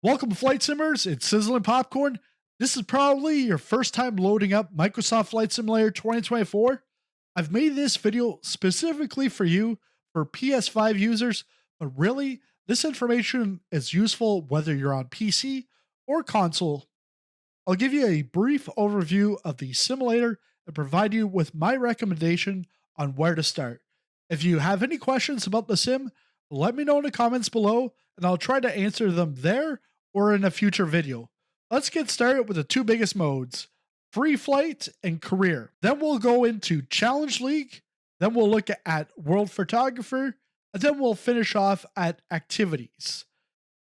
Welcome, Flight Simmers. It's Sizzling Popcorn. This is probably your first time loading up Microsoft Flight Simulator 2024. I've made this video specifically for you, for PS5 users, but really, this information is useful whether you're on PC or console. I'll give you a brief overview of the simulator and provide you with my recommendation on where to start. If you have any questions about the sim, let me know in the comments below, and I'll try to answer them there or in a future video. Let's get started with the two biggest modes, free flight and career. Then we'll go into challenge league. Then we'll look at world photographer, and then we'll finish off at activities.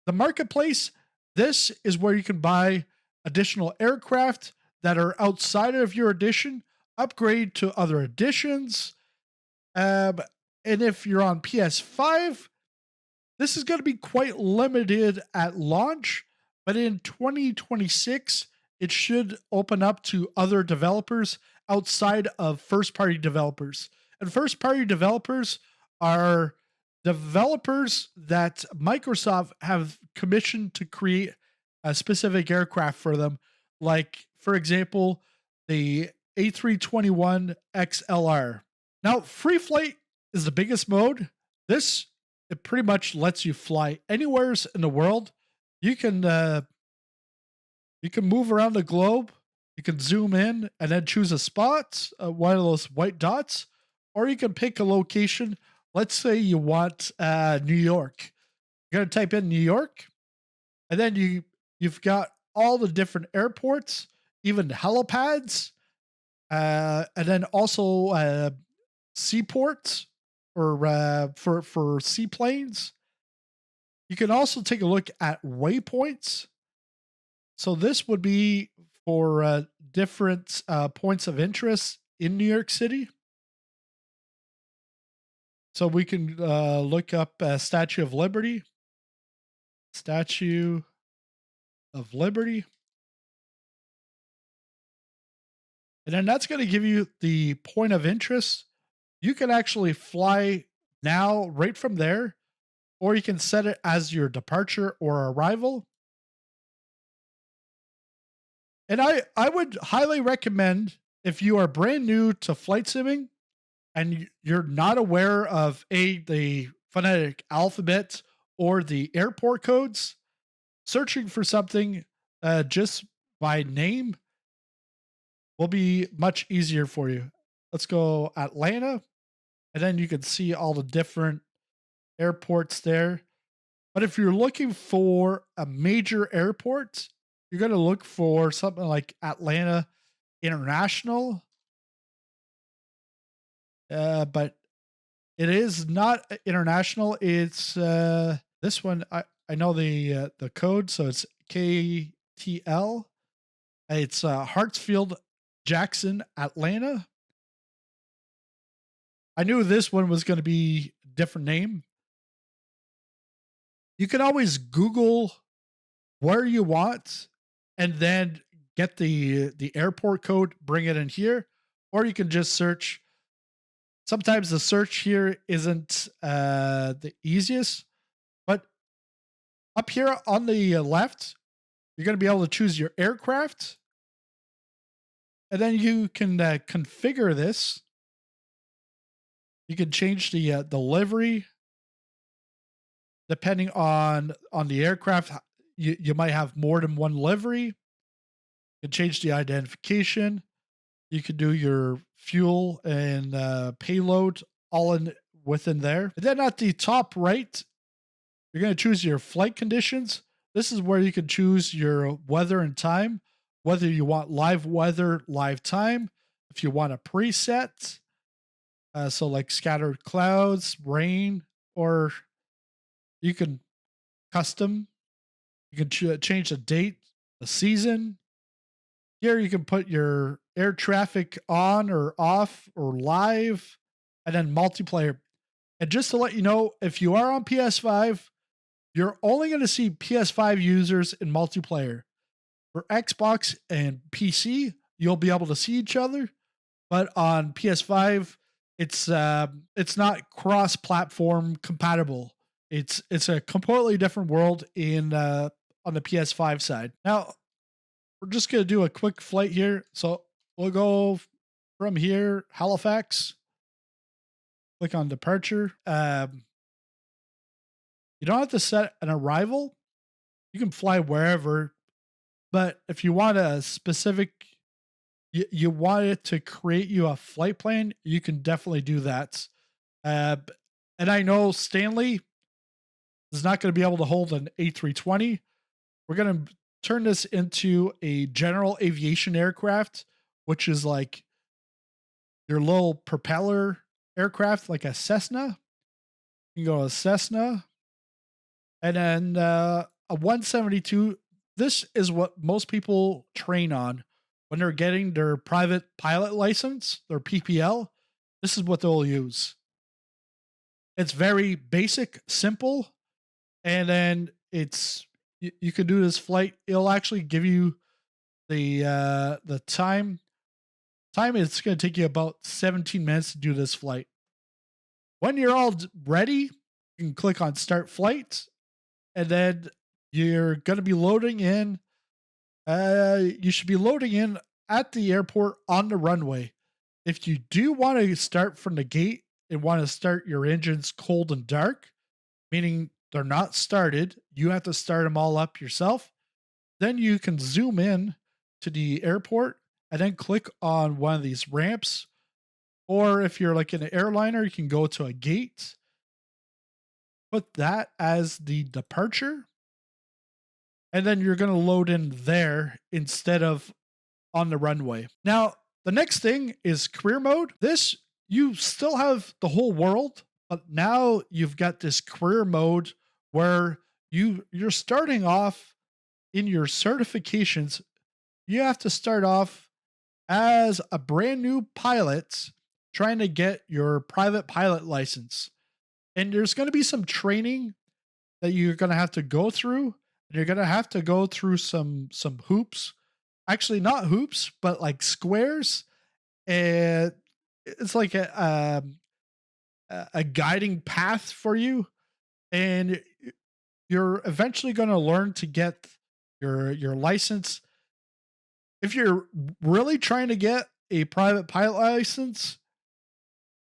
The marketplace, this is where you can buy additional aircraft that are outside of your edition, upgrade to other editions. And if you're on PS5, this is going to be quite limited at launch, but in 2026, it should open up to other developers outside of first-party developers. And first-party developers are developers that Microsoft have commissioned to create a specific aircraft for them. Like, for example, the A321 XLR. Now, free flight is the biggest mode. It pretty much lets you fly anywhere in the world. You can move around the globe. You can zoom in and then choose a spot, one of those white dots, or you can pick a location. Let's say you want New York. You're gonna type in New York, and then you've got all the different airports, even helipads, and then also seaports or for seaplanes. You can also take a look at waypoints. So this would be for different points of interest in New York City. So we can look up Statue of Liberty. Statue of Liberty. And then that's going to give you the point of interest. You can actually fly now right from there, or you can set it as your departure or arrival. And I would highly recommend, if you are brand new to flight simming and you're not aware of the phonetic alphabet or the airport codes, searching for something just by name will be much easier for you. Let's go Atlanta, and then you can see all the different airports there. But if you're looking for a major airport, you're going to look for something like Atlanta International. But it is not international. It's this one. I know the code, so it's KTL. It's Hartsfield Jackson Atlanta. I knew this one was going to be a different name. You can always Google where you want and then get the airport code, bring it in here, or you can just search. Sometimes the search here isn't the easiest, but up here on the left, you're going to be able to choose your aircraft, and then you can configure this. You can change the livery depending on the aircraft. You might have more than one livery. You can change the identification. You can do your fuel and payload all within there. And then at the top right, you're going to choose your flight conditions. This is where you can choose your weather and time, whether you want live weather, live time, if you want a preset. So like scattered clouds, rain, or you can custom. You can change the date, the season. Here you can put your air traffic on or off or live, and then multiplayer. And just to let you know, if you are on PS5, you're only going to see PS5 users in multiplayer. For Xbox and PC, you'll be able to see each other, but on PS5, it's not cross-platform compatible. It's a completely different world in on the PS5 side. Now, we're just going to do a quick flight here. So we'll go from here, Halifax, click on departure. You don't have to set an arrival. You can fly wherever, but if you want a specific, you want it to create you a flight plan, you can definitely do that. And I know Stanley is not going to be able to hold an A320. We're going to turn this into a general aviation aircraft, which is like your little propeller aircraft, like a Cessna. You can go to Cessna. And then a 172. This is what most people train on when they're getting their private pilot license, their PPL. This is what they'll use. It's very basic, simple, and then you can do this flight. It'll actually give you the time. It's going to take you about 17 minutes to do this flight. When you're all ready, you can click on Start Flight, and then you're going to be loading in. You should be loading in at the airport on the runway. If you do want to start from the gate and want to start your engines cold and dark, meaning they're not started, you have to start them all up yourself. Then you can zoom in to the airport and then click on one of these ramps. Or if you're like in an airliner, you can go to a gate, put that as the departure, and then you're going to load in there instead of on the runway. Now, the next thing is career mode. This, you still have the whole world, but now you've got this career mode where you're starting off in your certifications. You have to start off as a brand new pilot trying to get your private pilot license. And there's going to be some training that you're going to have to go through. And you're going to have to go through some hoops. Actually, not hoops, but like squares. And it's like a guiding path for you. And you're eventually going to learn to get your license. If you're really trying to get a private pilot license,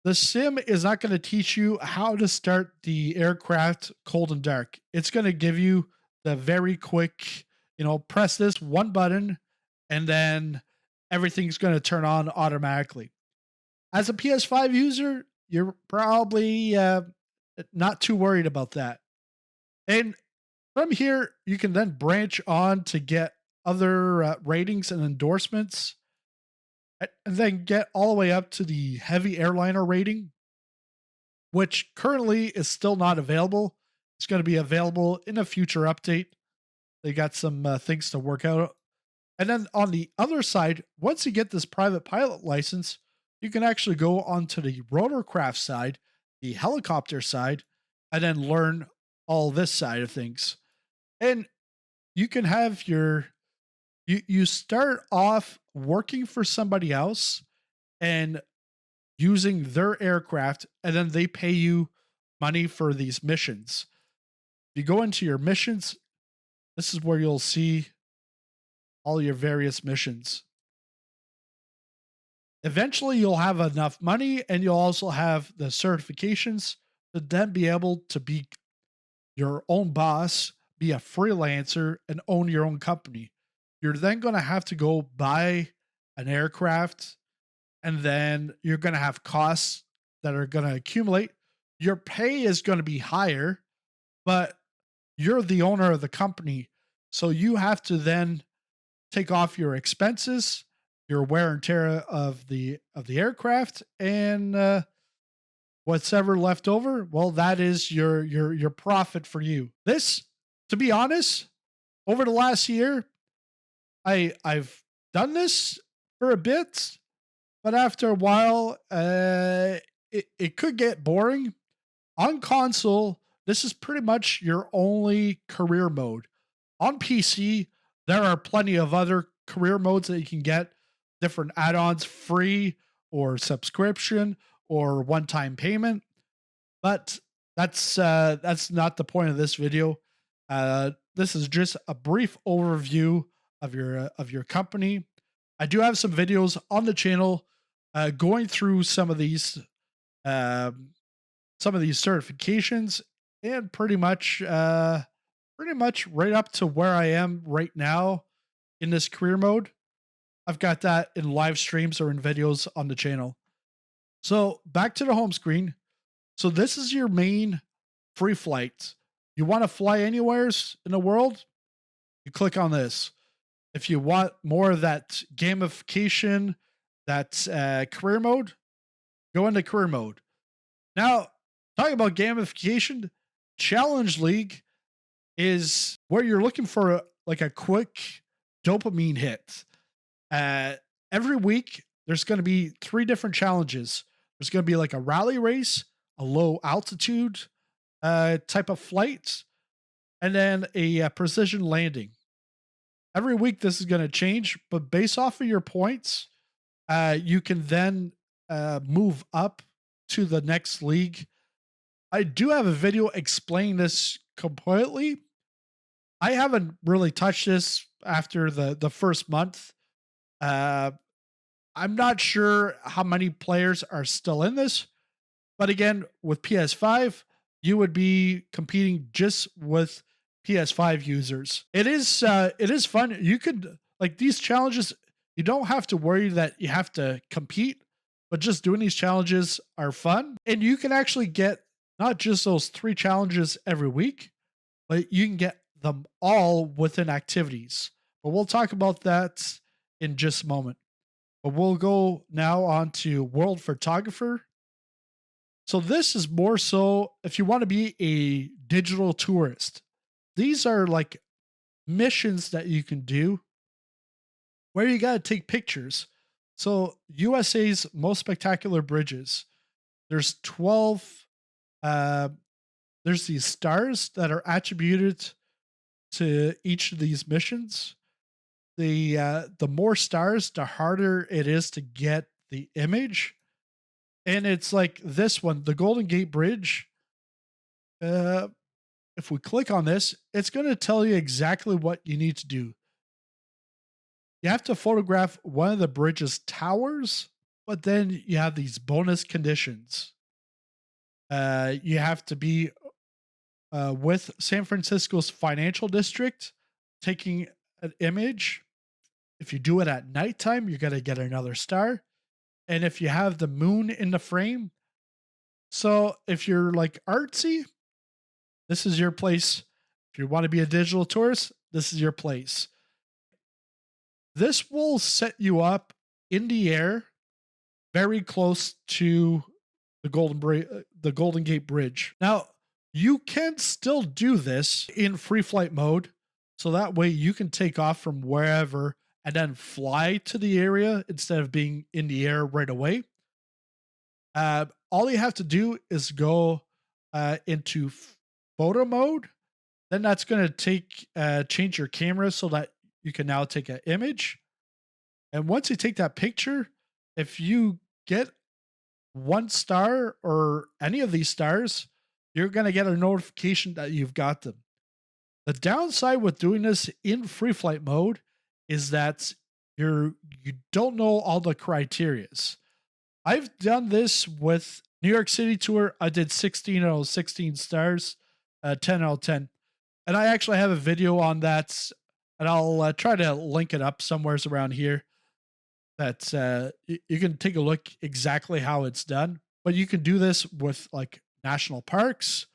the sim is not going to teach you how to start the aircraft cold and dark. It's going to give you the very quick, press this one button and then everything's going to turn on automatically. As a PS5 user, you're probably not too worried about that. And from here, you can then branch on to get other ratings and endorsements, and then get all the way up to the heavy airliner rating, which currently is still not available. It's going to be available in a future update. They got some things to work out. And then on the other side, once you get this private pilot license, you can actually go onto the rotorcraft side, the helicopter side, and then learn all this side of things. And you can have you start off working for somebody else and using their aircraft, and then they pay you money for these missions. If you go into your missions, this is where you'll see all your various missions. Eventually, you'll have enough money and you'll also have the certifications to then be able to be your own boss, be a freelancer, and own your own company. You're then going to have to go buy an aircraft, and then you're going to have costs that are going to accumulate. Your pay is going to be higher, but you're the owner of the company. So you have to then take off your expenses, your wear and tear of the aircraft, and what's ever left over, well, that is your profit for you. This, to be honest, over the last year, I've done this for a bit, but after a while, it could get boring. On console, this is pretty much your only career mode. On PC, there are plenty of other career modes that you can get, different add-ons, free or subscription or one-time payment. But that's not the point of this video. this is just a brief overview of your company. I do have some videos on the channel going through um, some of these certifications, and pretty much right up to where I am right now in this career mode. I've got that in live streams or in videos on the channel. So back to the home screen. So this is your main free flight. You want to fly anywheres in the world? You click on this. If you want more of that gamification, that career mode, go into career mode. Now, talking about gamification, Challenge League is where you're looking for like a quick dopamine hit. Every week, there's going to be 3 different challenges. There's going to be like a rally race, a low altitude type of flight, and then a precision landing. Every week, this is going to change, but based off of your points, you can then move up to the next league. I do have a video explaining this completely. I haven't really touched this after the first month. I'm not sure how many players are still in this, but again, with PS5, you would be competing just with PS5 users. It is fun. You could like these challenges. You don't have to worry that you have to compete, but just doing these challenges are fun, and you can actually get not just those 3 challenges every week, but you can get them all within activities. But we'll talk about that in just a moment. But we'll go now on to World Photographer. So this is more so if you want to be a digital tourist. These are like missions that you can do where you got to take pictures. So USA's most spectacular bridges. There's 12 there's these stars that are attributed to each of these missions. The more stars, the harder it is to get the image. And it's like this one, the Golden Gate Bridge. If we click on this, it's going to tell you exactly what you need to do. You have to photograph one of the bridge's towers, but then you have these bonus conditions. You have to be with San Francisco's financial district taking an image. If you do it at nighttime, you're going to get another star. And if you have the moon in the frame, so if you're like artsy, this is your place. If you want to be a digital tourist, this is your place. This will set you up in the air very close to the Golden Gate Bridge. Now, you can still do this in free flight mode. So that way you can take off from wherever and then fly to the area instead of being in the air right away. All you have to do is go into photo mode. Then that's going to change your camera so that you can now take an image. And once you take that picture, if you get 1 star or any of these stars, you're going to get a notification that you've got them. The downside with doing this in free flight mode is that you don't know all the criterias. I've done this with New York City tour. I did 16 out of 16 stars, 10 out of 10. And I actually have a video on that, and I'll try to link it up somewhere around here. That you can take a look exactly how it's done. But you can do this with like national parks,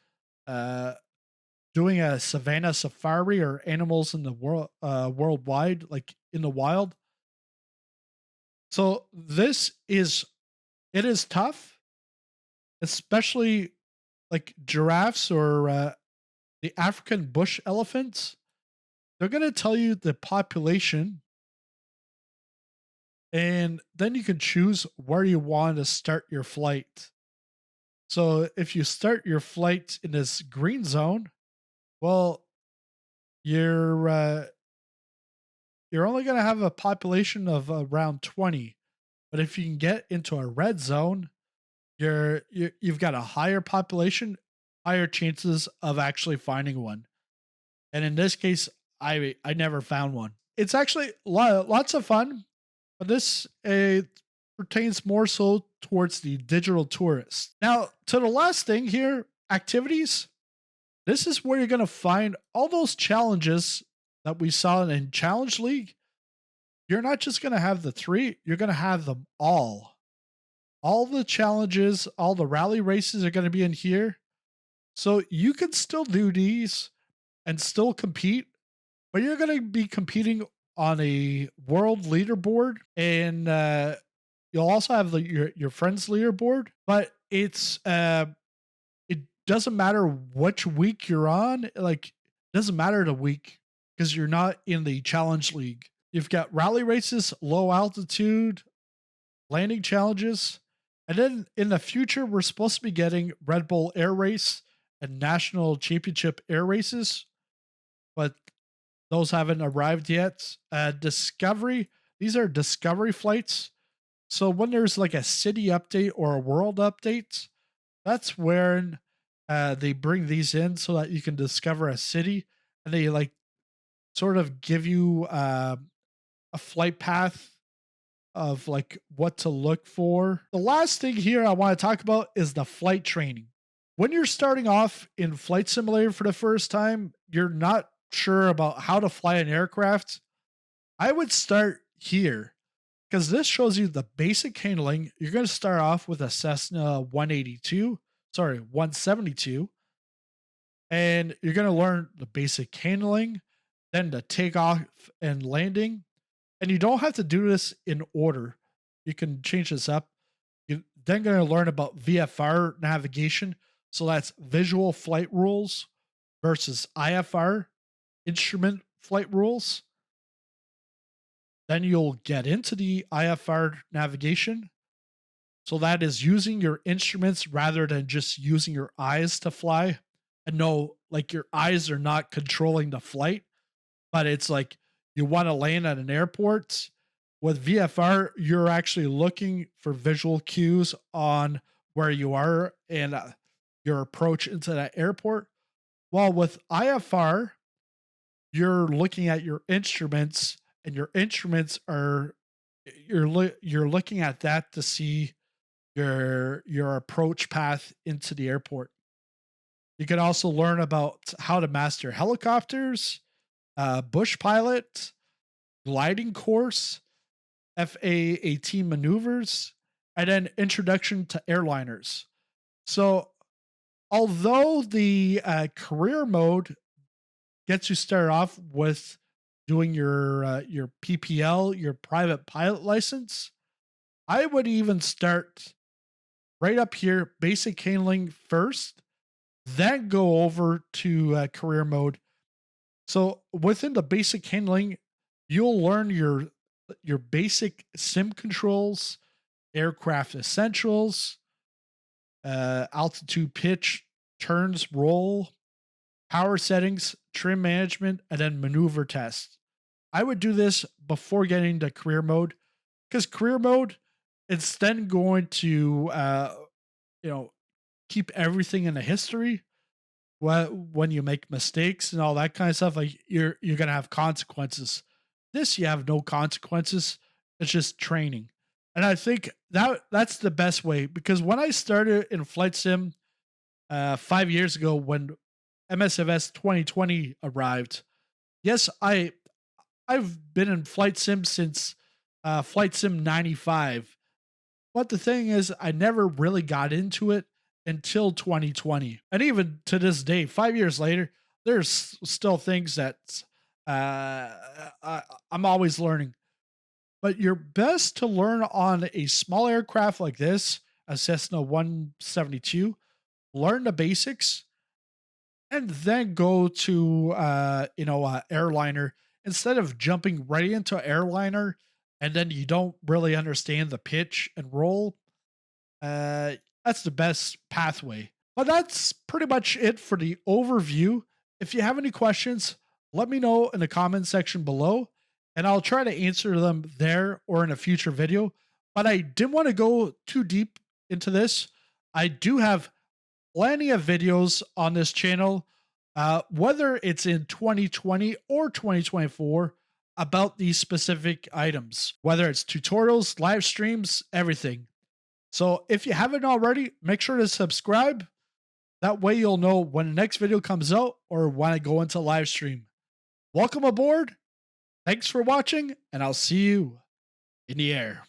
doing a savanna safari or animals in the world worldwide, like in the wild. So it is tough, especially like giraffes or the African bush elephants. They're going to tell you the population, and then you can choose where you want to start your flight. So if you start your flight in this green zone, well, you're only going to have a population of around 20. But if you can get into a red zone, you've got a higher population, higher chances of actually finding one. And in this case, I never found one. It's actually lots of fun, but this pertains more so towards the digital tourist. Now, to the last thing here, activities. This is where you're going to find all those challenges that we saw in Challenge League. You're not just going to have the 3, you're going to have them all. All the challenges, all the rally races are going to be in here. So you can still do these and still compete, but you're going to be competing on a world leaderboard, and you'll also have your friends leaderboard. But it doesn't matter which week you're on. Like, it doesn't matter the week because you're not in the challenge league. You've got rally races, low altitude, landing challenges, and then in the future we're supposed to be getting Red Bull Air Race and National Championship Air Races, but those haven't arrived yet. Discovery, these are discovery flights. So when there's like a city update or a world update, that's where they bring these in so that you can discover a city, and they like sort of give you a flight path of like what to look for. The last thing here I want to talk about is the flight training. When you're starting off in Flight Simulator for the first time, you're not sure about how to fly an aircraft. I would start here because this shows you the basic handling. You're going to start off with a Cessna 172, and you're going to learn the basic handling, then the takeoff and landing. And you don't have to do this in order. You can change this up. You're then going to learn about VFR navigation. So that's visual flight rules versus IFR, instrument flight rules. Then you'll get into the IFR navigation. So that is using your instruments rather than just using your eyes to fly. And no, like your eyes are not controlling the flight, but it's like you want to land at an airport. With VFR, you're actually looking for visual cues on where you are and your approach into that airport. While with IFR, you're looking at your instruments, and your instruments are you're looking at that to see your approach path into the airport. You can also learn about how to master helicopters, bush pilot, gliding course, FAAT maneuvers, and then introduction to airliners. So, although the career mode gets you started off with doing your PPL, your private pilot license, I would even start right up here, basic handling first, then go over to career mode. So within the basic handling, you'll learn your basic sim controls, aircraft essentials, altitude, pitch, turns, roll, power settings, trim management, and then maneuver test. I would do this before getting to career mode, because career mode, it's then going to keep everything in the history. When you make mistakes and all that kind of stuff, like you're gonna have consequences. This, you have no consequences. It's just training. And I think that's the best way, because when I started in flight sim 5 years ago, when msfs 2020 arrived, yes, I've been in flight sim since flight sim 95. But the thing is, I never really got into it until 2020. And even to this day, 5 years later, there's still things that I'm always learning. But you're best to learn on a small aircraft like this, a Cessna 172, learn the basics, and then go to airliner, instead of jumping right into airliner and then you don't really understand the pitch and roll. That's the best pathway. But that's pretty much it for the overview. If you have any questions, let me know in the comment section below, and I'll try to answer them there or in a future video. But I didn't want to go too deep into this. I do have plenty of videos on this channel whether it's in 2020 or 2024, about these specific items, whether it's tutorials, live streams, everything. So if you haven't already, make sure to subscribe. That way you'll know when the next video comes out or when I go into live stream. Welcome aboard. Thanks for watching, and I'll see you in the air.